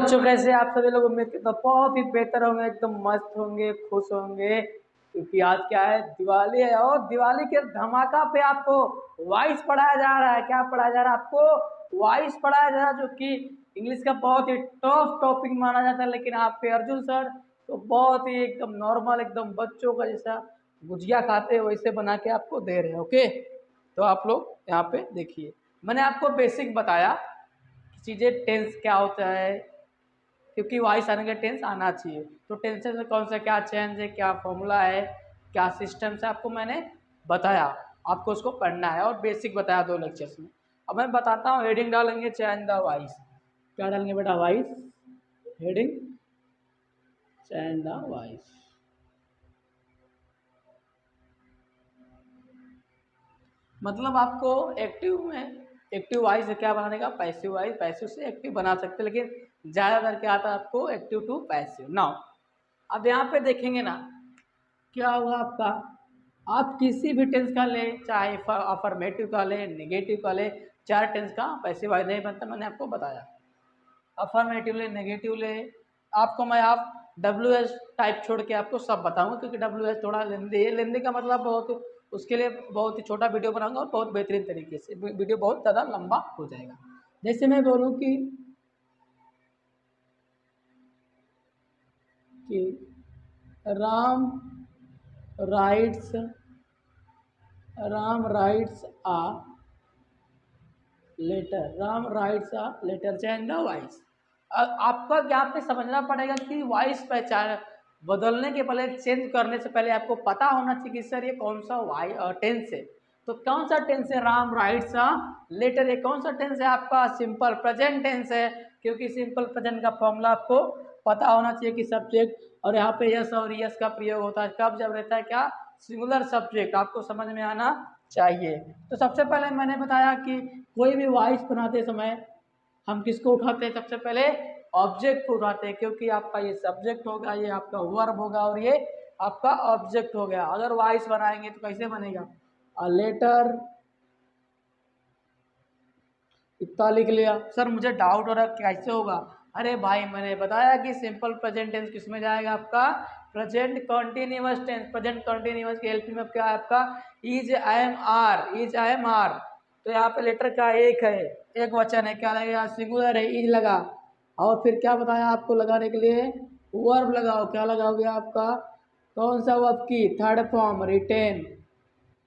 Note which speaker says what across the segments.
Speaker 1: बच्चों, कैसे आप सभी लोग? उम्मीद करता हूं बहुत ही बेहतर होंगे, एकदम मस्त होंगे, खुश होंगे, क्योंकि आज क्या है, दिवाली है। और दिवाली के धमाका पे आपको वॉइस पढ़ाया जा रहा है। क्या पढ़ाया जा रहा है आपको? वॉइस पढ़ाया जा रहा है, जो कि इंग्लिश का बहुत ही टफ टॉपिक माना जाता है। लेकिन आप पे अर्जुन सर तो बहुत ही एकदम नॉर्मल, एकदम बच्चों का जैसा गुजिया खाते हैं वैसे बना के आपको दे रहे हैं। ओके, तो आप लोग यहाँ पे देखिए, मैंने आपको बेसिक बताया चीज़ें, टेंस क्या होता है, क्योंकि वॉइस आने का टेंस आना चाहिए। तो टेंसेस में कौन सा क्या चेंज है, क्या फॉर्मूला है, क्या सिस्टम से आपको मैंने बताया। आपको उसको पढ़ना है और बेसिक बताया 2 लेक्चर्स में। अब मैं बताता हूँ, हेडिंग डालेंगे चेंज द वॉइस। क्या डालेंगे बेटा? Voice heading, change the voice. मतलब आपको एक्टिव में एक्टिव वॉइस से क्या बनाने का? Passive voice. पैसिव से एक्टिव बना सकते हैं, लेकिन ज़्यादातर क्या आता है आपको? Active to passive. नाउ अब यहाँ पे देखेंगे ना, क्या हुआ आपका? आप किसी भी टेंस का ले, चाहे अफर्मेटिव का ले, नेगेटिव का ले, 4 टेंस का पैसिव वॉइस नहीं बनता, मैंने आपको बताया। अफर्मेटिव ले, नेगेटिव ले, आपको मैं आप WH टाइप छोड़ के आपको सब बताऊंगा, क्योंकि WH थोड़ा लेंदी है। लेंदी का मतलब बहुत, उसके लिए बहुत ही छोटा वीडियो बनाऊंगा और बहुत बेहतरीन तरीके से। वीडियो बहुत ज़्यादा लंबा हो जाएगा। जैसे मैं बोलूँ कि Ram writes a letter. Ram writes a letter, change the voice. आपका क्या पे समझना पड़ेगा कि वॉइस पहचान बदलने के पहले, चेंज करने से पहले आपको पता होना चाहिए कि सर ये कौन सा टेंस है। तो कौन सा टेंस है? Ram writes a letter. ये कौन सा टेंस है आपका? सिंपल प्रेजेंट टेंस है, क्योंकि सिंपल प्रेजेंट का फॉर्मूला आपको पता होना चाहिए कि सब्जेक्ट, और यहाँ पे यस और यस का प्रयोग होता है कब? जब रहता है क्या? Singular subject. आपको समझ में आना चाहिए। तो सबसे पहले मैंने बताया कि कोई भी वॉइस बनाते समय हम किसको उठाते हैं? सबसे पहले ऑब्जेक्ट को उठाते हैं, क्योंकि आपका ये सब्जेक्ट होगा, ये आपका वर्ब होगा और ये आपका ऑब्जेक्ट हो गया। अगर वॉइस बनाएंगे तो कैसे बनेगा? अ लेटर, इतना लिख लिया। सर मुझे डाउट हो रहा है कैसे होगा? अरे भाई, मैंने बताया कि सिंपल प्रेजेंट टेंस किस में जाएगा आपका? Present continuous tense. Present continuous की हेल्प में क्या है आपका? Is, I am, are. Is, I am, are. तो यहाँ पे लेटर का एक है, एक वचन है, क्या लगेगा? सिंगुलर है, इज लगा। और फिर क्या बताया आपको लगाने के लिए? वर्ब लगाओ। क्या लगाओगे आपका? कौन सा वर्ब की? Third form, written.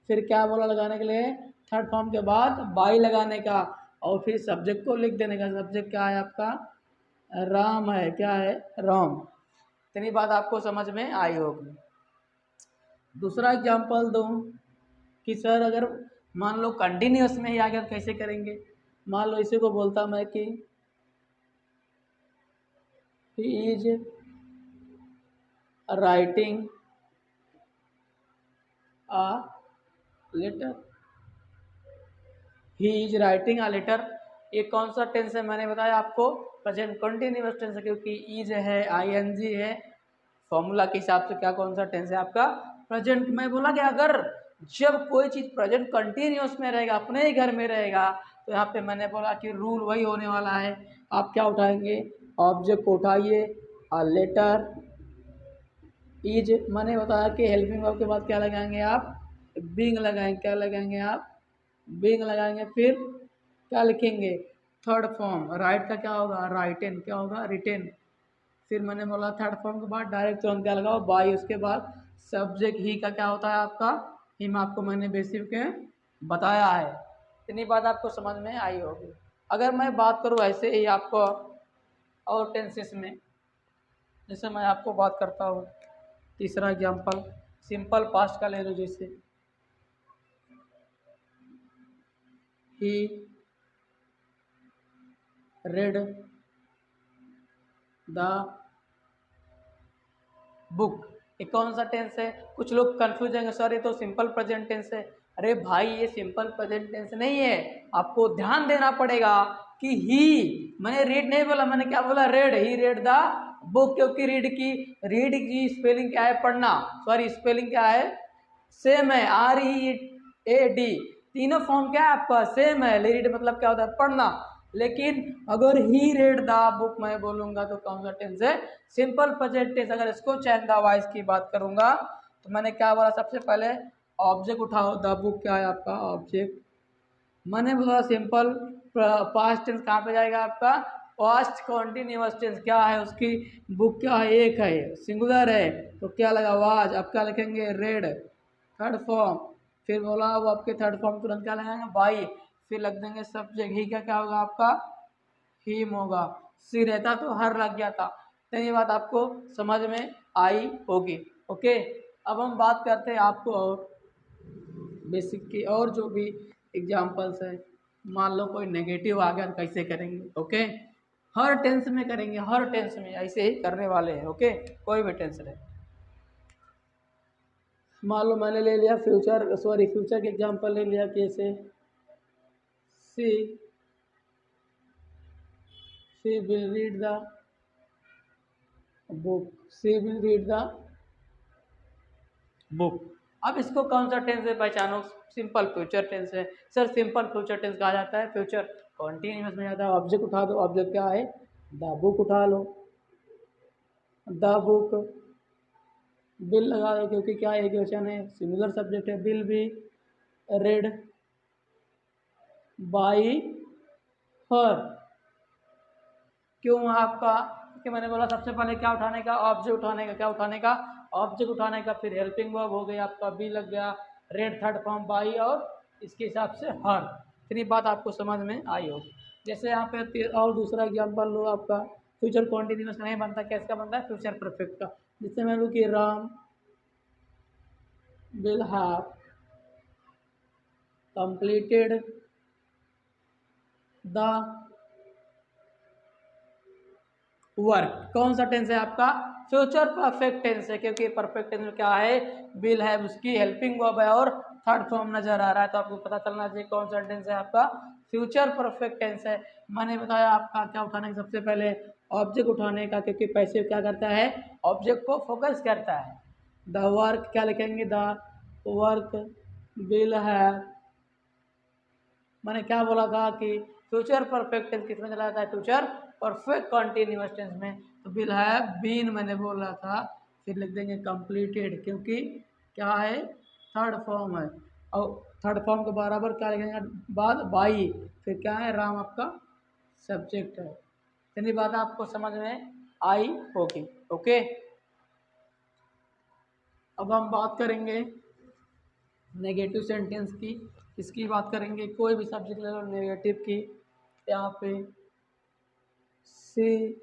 Speaker 1: फिर क्या बोला लगाने के लिए? थर्ड फॉर्म के बाद बाई लगाने का, और फिर सब्जेक्ट को लिख देने का। सब्जेक्ट क्या है आपका? राम है। क्या है? राम। इतनी बात आपको समझ में आई होगी। दूसरा एग्जांपल दूं कि सर अगर मान लो कंटिन्यूअस में ही आ गया तो कैसे करेंगे? मान लो इसी को बोलता मैं कि he is writing a letter. He is writing a letter. ये कौन सा टेंस है? मैंने बताया आपको प्रेजेंट कंटिन्यूअस टेंस है, क्योंकि इज है, ING है। फॉर्मूला के हिसाब से क्या कौन सा टेंस है आपका? प्रेजेंट। मैं बोला कि अगर जब कोई चीज़ प्रेजेंट कंटिन्यूअस में रहेगा, अपने ही घर में रहेगा, तो यहाँ पे मैंने बोला कि रूल वही होने वाला है। आप क्या उठाएंगे? ऑब्जेक्ट को उठाइए, अ लेटर। इज मैंने बताया कि हेल्पिंग वर्ब के बाद क्या लगाएंगे आप? बीइंग लगाएंगे। क्या लगाएंगे आप? बीइंग लगाएंगे। फिर क्या लिखेंगे? Third form. राइट का क्या होगा? राइटेन। क्या होगा? रिटेन। फिर मैंने बोला थर्ड फॉर्म के बाद डायरेक्ट तुरंत क्या लगाओ? बाई। उसके बाद सब्जेक्ट ही का क्या होता है आपका? हिम। आपको मैंने बेसिक के बताया है। इतनी बात आपको समझ में आई होगी। अगर मैं बात करूँ ऐसे ही आपको और टेंसेस में, जैसे मैं आपको बात करता हूँ, तीसरा एग्जाम्पल सिंपल पास्ट का ले लो। जैसे ही रेड द बुक। ये कौन सा टेंस है? कुछ लोग कंफ्यूज होंगे, सर ये तो सिंपल प्रेजेंट टेंस है। अरे भाई, ये सिंपल प्रेजेंट टेंस नहीं है। आपको ध्यान देना पड़ेगा कि ही, मैंने रीड नहीं बोला, मैंने क्या बोला? Red. He read the book, क्योंकि रीड की स्पेलिंग क्या है? पढ़ना। सॉरी, स्पेलिंग क्या है? सेम है, READ। तीनों फॉर्म क्या है आपका? सेम है। रीड मतलब क्या होता है? पढ़ना। लेकिन अगर ही रेड द बुक मैं बोलूंगा तो कौन सा टेंस है? Simple present tense. अगर इसको चैन द वॉइस की बात करूंगा तो मैंने क्या बोला? सबसे पहले ऑब्जेक्ट उठाओ, द बुक क्या है आपका? ऑब्जेक्ट। मैंने बोला सिंपल पास्ट टेंस कहाँ पे जाएगा आपका? पास्ट कॉन्टिन्यूअस टेंस क्या है उसकी? बुक क्या है? एक है, सिंगुलर है, तो क्या लगा? वाज। अब क्या लिखेंगे? रेड। Third form. फिर बोला वो आपके थर्ड फॉर्म तुरंत क्या लगाएंगे? बाई। फिर लग देंगे सब्जेक्ट। ही का क्या होगा आपका? हिम होगा। सी रहता तो हर लग गया था। तो ये बात आपको समझ में आई होगी। ओके, अब हम बात करते हैं आपको और बेसिक की और जो भी एग्जाम्पल्स है। मान लो कोई नेगेटिव आ गया तो कैसे करेंगे? ओके, हर टेंस में करेंगे, हर टेंस में ऐसे ही करने वाले हैं। ओके, कोई भी टेंस नहीं। मान लो मैंने ले लिया फ्यूचर, सॉरी फ्यूचर के एग्जांपल ले लिया कैसे? She she will read the book. She will read the book. अब इसको कौन सा टेंस है पहचानो? सिंपल फ्यूचर टेंस है। सर सिंपल फ्यूचर टेंस कहा जाता है, फ्यूचर कॉन्टिन्यूअस में जाता है। ऑब्जेक्ट उठा दो, ऑब्जेक्ट क्या है? द बुक उठा लो, द बुक। बिल लगा दो क्योंकि क्या एक क्वेश्चन है, सिमिलर सब्जेक्ट है। बिल भी रेड बाई हर। क्यों आपका? कि मैंने बोला सबसे पहले क्या उठाने का? ऑब्जेक्ट उठाने का। क्या उठाने का? ऑब्जेक्ट उठाने का। फिर हेल्पिंग वर्ब हो गया आपका, बी लग गया, रेड थर्ड फॉर्म बाई, और इसके हिसाब से हर। इतनी बात आपको समझ में आई होगी। जैसे यहाँ पे और दूसरा एग्जाम्पल लो आपका, फ्यूचर कॉन्टिन्यूस नहीं बनता, कैसका बनता है? फ्यूचर परफेक्ट का। जिससे मैं लूँ कि Ram will have completed the work. कौन सा टेंस है आपका? फ्यूचर परफेक्ट टेंस है, क्योंकि परफेक्ट टेंस में क्या है? विल है, उसकी हेल्पिंग वर्ब है और थर्ड फॉर्म नजर आ रहा है, तो आपको पता चलना चाहिए कौन सा टेंस है आपका? फ्यूचर परफेक्ट टेंस है। मैंने बताया आपका क्या उठाने का? सबसे पहले ऑब्जेक्ट उठाने का, क्योंकि पैसे क्या करता है? ऑब्जेक्ट को फोकस करता है। द वर्क क्या लिखेंगे? द वर्क विल है। मैंने क्या बोला था कि फ्यूचर परफेक्ट टेंस किसमें चला जाता है? फ्यूचर परफेक्ट कॉन्टिन्यूअस टेंस में। तो विल हैव बीन मैंने बोला था। फिर लिख देंगे कंप्लीटेड, क्योंकि क्या है? थर्ड फॉर्म है। और थर्ड फॉर्म के बराबर क्या लिखेंगे बाद? बाई। फिर क्या है? राम आपका सब्जेक्ट है। इतनी बात आपको समझ में आई होगी। ओके, अब हम बात करेंगे नेगेटिव सेंटेंस की। इसकी बात करेंगे, कोई भी सब्जेक्ट ले लो नेगेटिव की। यहाँ पे she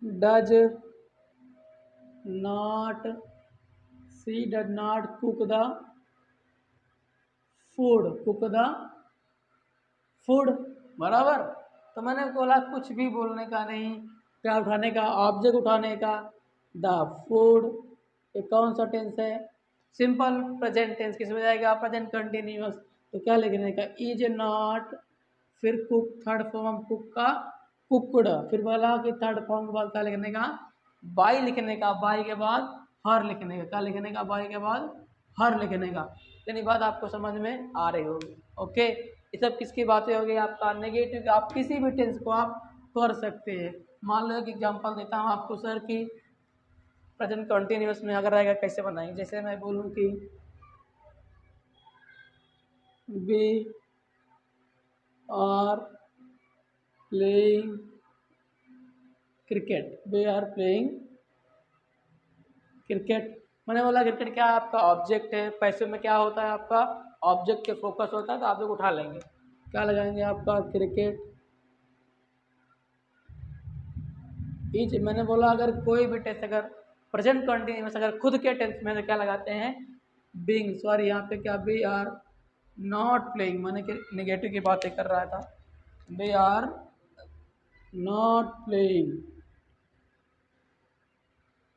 Speaker 1: does not cook the food. Cook the food बराबर। तो मैंने बोला कुछ भी बोलने का नहीं, क्या उठाने का? ऑब्जेक्ट उठाने का। द फूड ये कौन सा टेंस है? Simple present tense. किस में जाएगा? Present continuous. तो क्या लिखने का? इज नॉट, फिर कुक थर्ड फॉर्म कुक का कुकड। फिर बोला कि थर्ड फॉर्म के बाद क्या लिखने का? बाई लिखने का। बाई के बाद हर लिखने का। क्या लिखने का? बाई के बाद हर लिखने का। यानी बात आपको समझ में आ रही होगी। ओके, ये सब किसकी बातें होगी? आपका नेगेटिव। आप किसी भी टेंस को आप कर सकते हैं। मान लो एक एग्जांपल देता हूँ आपको सर कि प्रेजेंट कंटिन्यूअस में अगर रहेगा कैसे बनाएंगे। जैसे मैं बोलूँ कि we are playing cricket. We are playing cricket. मैंने बोला क्रिकेट क्या आपका? ऑब्जेक्ट है। पैसे में क्या होता है आपका? ऑब्जेक्ट के फोकस होता है, तो आप लोग उठा लेंगे। क्या लगाएंगे आपका? Cricket is. मैंने बोला अगर कोई भी टेंस अगर प्रेजेंट कंटिन्यूअस अगर खुद के टेंस में तो क्या लगाते हैं? बीइंग। सॉरी यहाँ पे क्या? वी आर नॉट प्लेइंग, मैंने नेगेटिव की बातें कर रहा था। We are not playing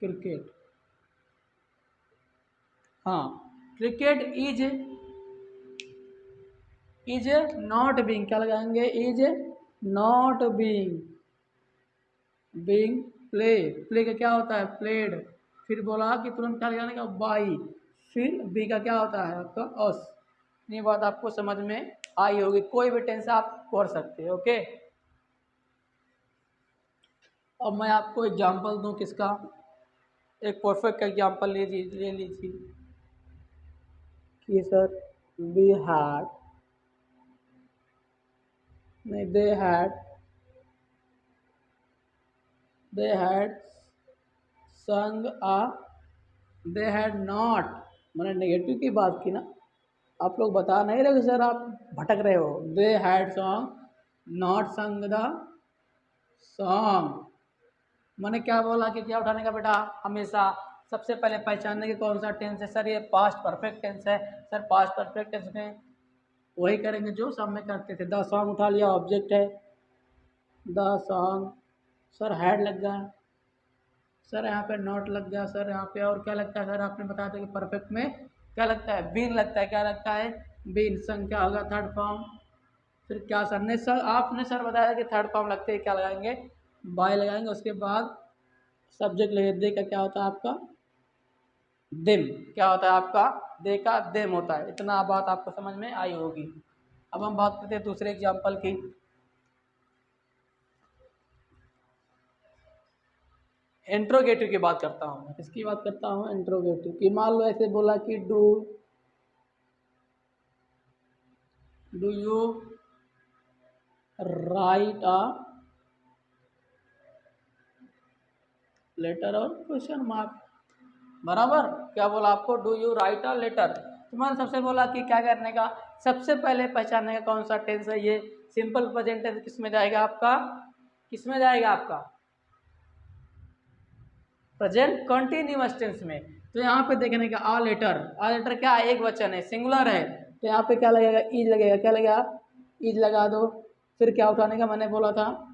Speaker 1: cricket. हाँ, क्रिकेट इज नॉट बीइंग। क्या लगाएंगे? Is not being being play. Play का क्या होता है? प्लेड। फिर बोला कि तुरंत क्या लगाने का? बाई। फिर बी का क्या होता है आपका? अस। ये बात आपको समझ में आई होगी। कोई भी टेंस आप कर सकते हैं। ओके, अब मैं आपको एग्जांपल दूं किसका, एक परफेक्ट एग्जांपल ले लीजिए कि सर वी हैड नहीं दे हैड संग आ दे हैड नॉट, मैंने नेगेटिव की बात की ना, आप लोग बता नहीं रहे सर, आप भटक रहे हो। दे हैड सॉन्ग नॉट संग द सॉन्ग, मैंने क्या बोला कि क्या उठाने का बेटा, हमेशा सबसे पहले पहचानने के कौन सा टेंस है सर, ये पास्ट परफेक्ट टेंस है। सर पास्ट परफेक्ट टेंस में वही करेंगे जो सब में करते थे। द सॉन्ग उठा लिया, ऑब्जेक्ट है द सॉन्ग, सर हैड लग गया, सर यहाँ पे नॉट लग गया, सर यहाँ पे और क्या लगता है सर, आपने बताया था कि परफेक्ट में क्या लगता है, बीन लगता है। क्या लगता है, बीन। संग क्या होगा, थर्ड फॉर्म। फिर क्या सर ने, सर आपने सर बताया कि थर्ड फॉर्म लगते हैं, क्या लगाएंगे, बाय लगाएंगे। उसके बाद सब्जेक्ट लगे, दे का क्या होता है आपका, दिम। क्या होता है आपका, दे का दिम होता है। इतना बात आपको समझ में आई होगी। अब हम बात करते हैं दूसरे एग्जाम्पल की। इंट्रोगेटिव की बात करता हूँ, किसकी बात करता हूँ, इंट्रोगेटिव की। मान लो ऐसे बोला कि do you write a letter और क्वेश्चन मार्क, बराबर। क्या बोला आपको, do you write a letter. तो मैंने सबसे बोला कि क्या करने का, सबसे पहले पहचानने का कौन सा टेंस है, ये सिंपल प्रेजेंट टेंस किस में जाएगा आपका, किस में जाएगा आपका, प्रेजेंट कंटिन्यूअस टेंस में। तो यहाँ पे देखने का आ लेटर क्या है, एक वचन है, सिंगुलर है, तो यहाँ पे क्या लगेगा, इज लगेगा। क्या लगेगा, इज लगा दो। फिर क्या उठाने का मैंने बोला था,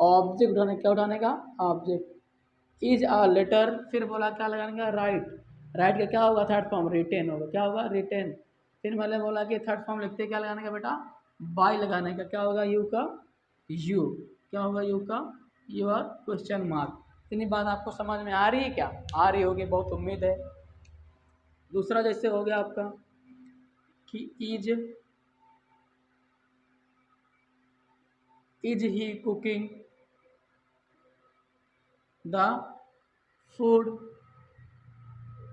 Speaker 1: ऑब्जेक्ट उठाने, क्या उठाने का, ऑब्जेक्ट। इज अ लेटर, फिर बोला क्या लगाने का, राइट का क्या होगा, थर्ड फॉर्म रिटेन होगा। क्या होगा, रिटेन। फिर मैंने बोला कि थर्ड फॉर्म लिखते क्या लगाने का बेटा, बाय लगाने का। क्या होगा, यू का यू, क्या होगा, यू का यूर, क्वेश्चन मार्क। इतनी बात आपको समझ में आ रही है क्या, आ रही होगी, बहुत उम्मीद है। दूसरा जैसे हो गया आपका कि is he cooking the food.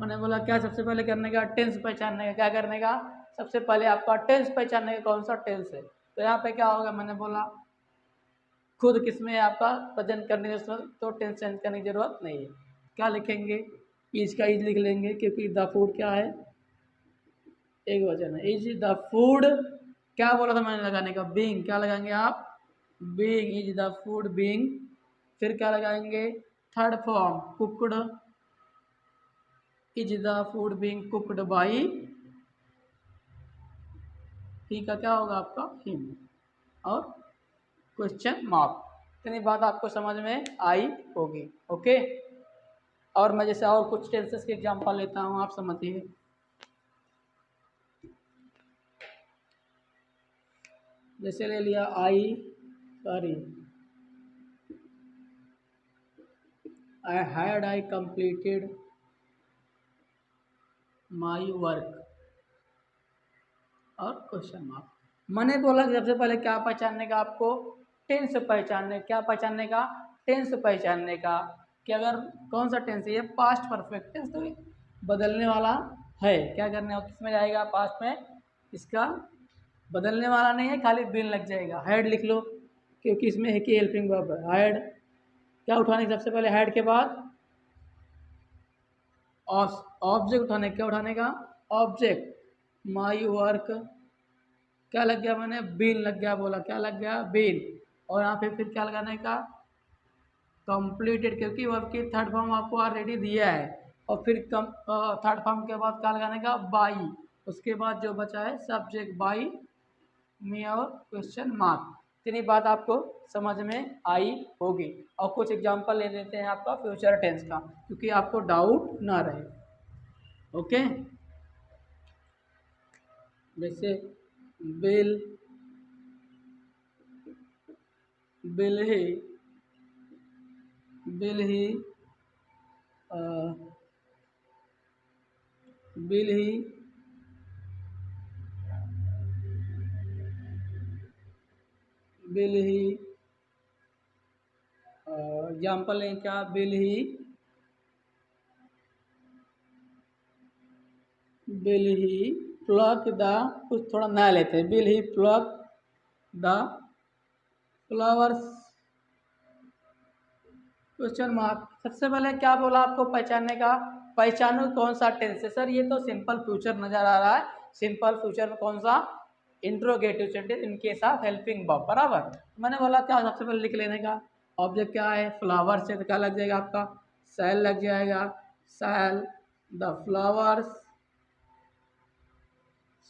Speaker 1: मैंने बोला क्या सबसे पहले करने का, टेंस पहचानने का। क्या करने का, सबसे पहले आपका टेंस पहचानने का, कौन सा टेंस है। तो यहाँ पे क्या होगा, मैंने बोला खुद किसमें है आपका, प्रेजेंट करने की जरूरत, तो टेंस चेंज करने की जरूरत नहीं है। क्या लिखेंगे, इज का इज लिख लेंगे, क्योंकि द फूड क्या है, एक वचन है। इज द फूड, क्या बोला था मैंने लगाने का, बीइंग। क्या लगाएंगे आप, being, is the food being. फिर क्या लगाएंगे, third form cooked, is the food being cooked by, he का क्या होगा आपका, हिम, और क्वेश्चन मार्क। इतनी बात आपको समझ में आई होगी। ओके, और मैं जैसे और कुछ टेंसेस के एग्जांपल लेता हूँ, आप समझिए। जैसे ले लिया आई कंप्लीटेड माई वर्क, और क्वेश्चन मार्क। मैंने बोला कि सबसे पहले क्या पहचानने का आपको, टेंस पहचानने, क्या पहचानने का, टेंस पहचानने का, कि अगर कौन सा टेंस है, ये पास्ट परफेक्ट टेंस, तो बदलने वाला है। क्या करने वाला, किस में जाएगा, पास्ट में, इसका बदलने वाला नहीं है, खाली बिन लग जाएगा। हैड लिख लो, क्योंकि इसमें है कि हेल्पिंग वर्ब है, हैड। क्या उठाने, सबसे पहले हैड के बाद ऑब्जेक्ट उठाने, क्या उठाने का, ऑब्जेक्ट। माई वर्क, क्या लग गया, मैंने बीन लग गया, बोला क्या लग गया, बीन। और यहाँ पे फिर क्या लगाने का, कंप्लीटेड, क्योंकि वर्ब की थर्ड फॉर्म आपको ऑलरेडी दिया है। और फिर थर्ड फॉर्म के बाद क्या लगाने का, बाई। उसके बाद जो बचा है सब्जेक्ट बाई मी और क्वेश्चन मार्क। इतनी बात आपको समझ में आई होगी। और कुछ एग्जांपल ले लेते हैं आपका फ्यूचर टेंस का, क्योंकि आपको डाउट ना रहे। ओके, जैसे बिल बिल ही बिल ही बिल ही बिल ही, एग्जाम्पल लें क्या, बिल ही प्लग द, कुछ थोड़ा नया लेते हैं, bill he plug the flowers, question mark. सबसे पहले क्या बोला आपको पहचानने का, पहचानो कौन सा टेंस है। सर ये तो सिंपल फ्यूचर नजर आ रहा है, सिंपल फ्यूचर में कौन सा, इंट्रोगेटिव सेंटेंस इनके साथ हेल्पिंग वर्ब, बराबर। मैंने बोला क्या सबसे पहले लिख लेने का, ऑब्जेक्ट क्या है, फ्लावर से, तो क्या लग जाएगा आपका, सेल लग जाएगा, sell the flowers,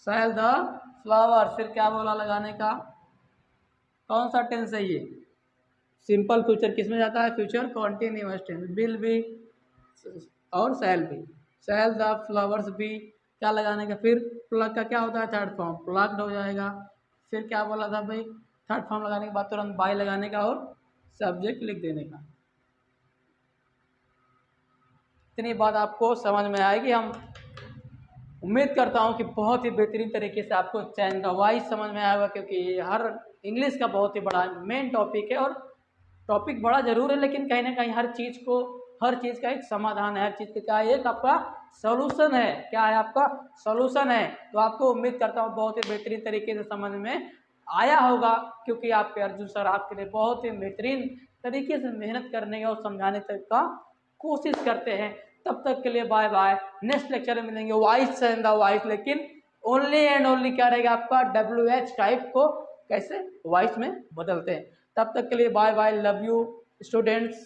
Speaker 1: sell the flower. फिर क्या बोला लगाने का, कौन सा टेंस है ये, सिंपल फ्यूचर किस में जाता है, future continuous tense, will be और shall be, shall the flowers be, क्या लगाने का, फिर प्लग का क्या होता है, थर्ड फॉर्म, प्लग्ड हो जाएगा। फिर क्या बोला था भाई, थर्ड फॉर्म लगाने के बाद तुरंत बाय लगाने का और सब्जेक्ट लिख देने का। इतनी बात आपको समझ में आएगी। हम उम्मीद करता हूँ कि बहुत ही बेहतरीन तरीके से आपको चैन का वाइज समझ में आएगा, क्योंकि हर इंग्लिश का बहुत ही बड़ा मेन टॉपिक है, और टॉपिक बड़ा जरूर है, लेकिन कहीं ना कहीं हर चीज़ को, हर चीज़ का एक समाधान है, हर चीज़ का एक आपका सॉल्यूशन है, क्या है आपका सॉल्यूशन है। तो आपको उम्मीद करता हूँ बहुत ही बेहतरीन तरीके से समझ में आया होगा, क्योंकि आपके अर्जुन सर आपके लिए बहुत ही बेहतरीन तरीके से मेहनत करने का और समझाने तक का कोशिश करते हैं। तब तक के लिए बाय बाय, नेक्स्ट लेक्चर में मिलेंगे वॉइस एंड द वॉइस, लेकिन ओनली एंड ओनली क्या रहेगा आपका, WH टाइप को कैसे वॉइस में बदलते हैं। तब तक के लिए bye bye, love you students.